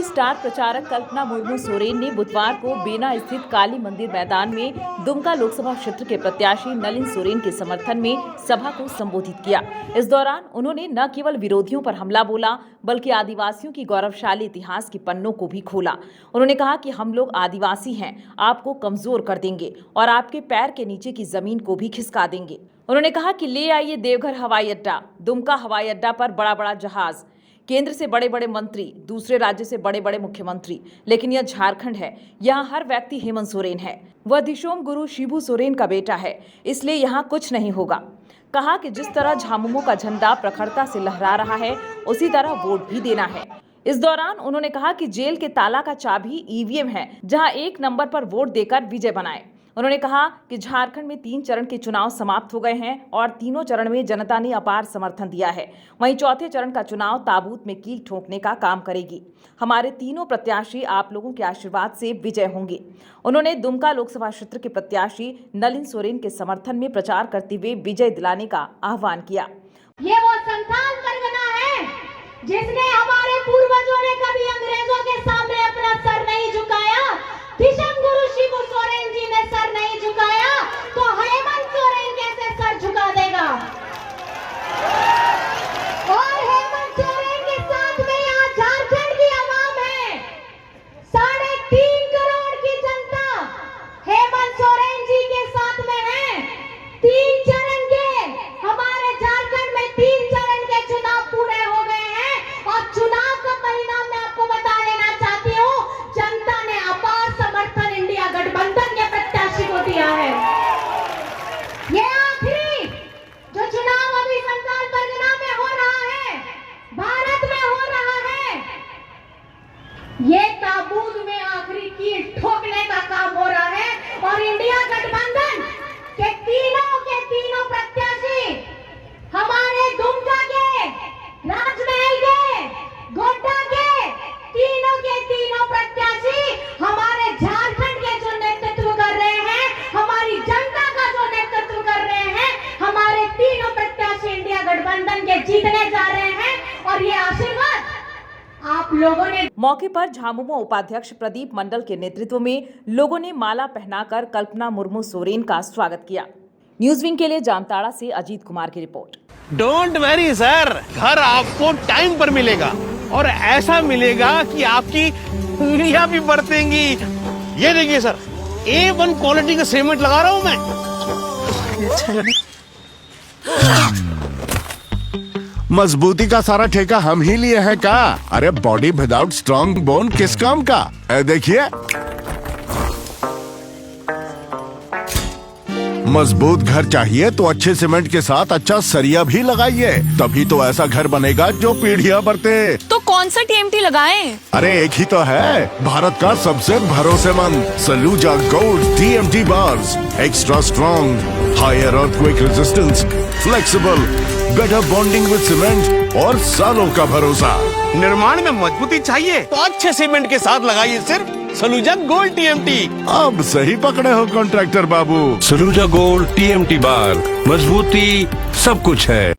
BJP star प्रचारक कल्पना मुर्मू सोरेन ने बुधवार को बेना स्थित काली मंदिर मैदान में दुमका लोकसभा क्षेत्र के प्रत्याशी नलिन सोरेन के समर्थन में सभा को संबोधित किया। इस दौरान उन्होंने न केवल विरोधियों पर हमला बोला बल्कि आदिवासियों की गौरवशाली इतिहास के पन्नों को भी खोला। उन्होंने कहा कि हम लोग आदिवासी हैं, आपको कमजोर कर देंगे और आपके पैर के नीचे की जमीन को भी खिसका देंगे। उन्होंने कहा कि ले आइए देवघर हवाई अड्डा, दुमका हवाई अड्डा पर बड़ा बड़ा जहाज, केंद्र से बड़े बड़े मंत्री, दूसरे राज्य से बड़े बड़े मुख्यमंत्री, लेकिन यह झारखंड है। यहाँ हर व्यक्ति हेमंत सोरेन है। वह दिशोम गुरु शिबू सोरेन का बेटा है, इसलिए यहाँ कुछ नहीं होगा। कहा कि जिस तरह झामुमो का झंडा प्रखरता से लहरा रहा है, उसी तरह वोट भी देना है। इस दौरान उन्होंने कहा कि जेल के ताला का चाबी ईवीएम है, जहां 1 नंबर पर वोट देकर विजय बनाए। उन्होंने कहा कि झारखंड में 3 चरण के चुनाव समाप्त हो गए हैं और तीनों चरण में जनता ने अपार समर्थन दिया है। वहीं चौथे चरण का चुनाव ताबूत में कील ठोकने का काम करेगी। हमारे तीनों प्रत्याशी आप लोगों के आशीर्वाद से विजय होंगे। उन्होंने दुमका लोकसभा क्षेत्र के प्रत्याशी नलिन सोरेन के समर्थन में प्रचार करते हुए विजय दिलाने का आह्वान किया। ये वो संथाल परगना है जिसने हमारे पूर्वजों ने कभी अंग्रेजों के सामने अपना सर नहीं झुकाया। दिशम गुरु शिबू सोरेन जी ने सर नहीं झुकाया तो हेमंत सोरेन कैसे सर झुका देगा। और हेमंत सोरेन के साथ में यहाँ झारखंड की आवाम है, 3.5 करोड़ की जनता हेमंत सोरेन जी के साथ में है। 3 चरण के हमारे झारखंड में 3 चरण के चुनाव पूरे हो गए हैं और चुनाव का परिणाम मैं आपको बता देना चाहती हूँ। जनता ने अपार समर्थन इंडिया गठबंधन के प्रत्याशी को दिया है। ये आखिरी जो चुनाव अभी संथाल परगना में हो रहा है, भारत में हो रहा है, ये ताबूत में आखिरी कील ठोकने का काम हो रहा है। और इंडिया गठबंधन के तीनों प्रत्याशी हमारे दुमका के, राजमहल के, गोड्डा के तीनों प्रत्याशी हमारे झारखंड के जो नेतृत्व कर रहे हैं, हमारी जनता का जो नेतृत्व कर रहे हैं, हमारे तीनों प्रत्याशी इंडिया गठबंधन के जीतने जा रहे हैं। और ये आशीर्वाद आप लोगों ने। मौके पर झामुमो उपाध्यक्ष प्रदीप मंडल के नेतृत्व में लोगों ने माला पहनाकर कल्पना मुर्मू सोरेन का स्वागत किया। न्यूज विंग के लिए जामताड़ा से अजीत कुमार की रिपोर्ट। डोंट वरी सर, घर आपको टाइम पर मिलेगा और ऐसा मिलेगा कि आपकी उंगलियां भी बरतेंगी। ये देखिए सर, A1 क्वालिटी का सीमेंट लगा रहा हूं मैं। मजबूती का सारा ठेका हम ही लिए हैं का? अरे बॉडी विदाउट स्ट्रॉन्ग बोन किस काम का? देखिए, मजबूत घर चाहिए तो अच्छे सीमेंट के साथ अच्छा सरिया भी लगाइए, तभी तो ऐसा घर बनेगा जो पीढ़ियां बरते। तो कौन सा TMT लगाएं? अरे एक ही तो है, भारत का सबसे भरोसेमंद Saluja gold TMT bars. Extra strong, higher earthquake resistance, flexible, better bonding with cement और सालों का भरोसा। निर्माण में मजबूती चाहिए तो अच्छे सीमेंट के साथ लगाइए सिर्फ सलूजा गोल्ड TMT। अब सही पकड़े हो कॉन्ट्रैक्टर बाबू। सलूजा गोल्ड TMT बार, मजबूती सब कुछ है।